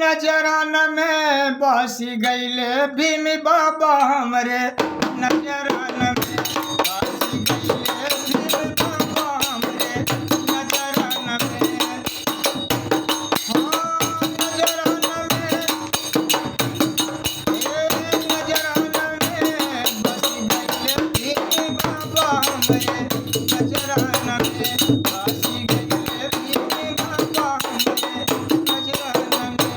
नजरान में बस गईले भीम बाबा हमरे नजरान में बस गईले भीम बाबा हमरे नजरान में। हाँ, नजरान में नजरान में बस गईले भीम बाबा हमरे नजरान में बस गईले भीम बाबा हमरे नजरान में।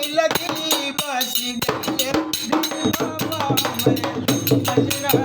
बस गईले भीम बाबा हमरे नजरान